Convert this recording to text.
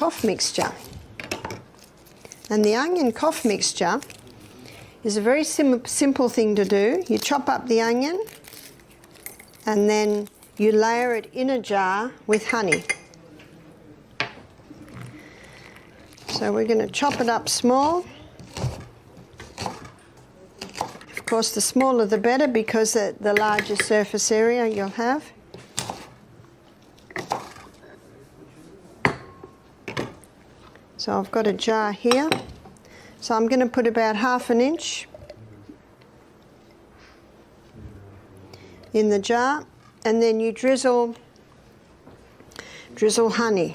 cough mixture. And the onion cough mixture is a very simple thing to do. You chop up the onion and then you layer it in a jar with honey. So we're going to chop it up small. Of course, the smaller the better, because the larger surface area you'll have. So I've got a jar here. So I'm going to put about 1/2 inch in the jar, and then you drizzle honey.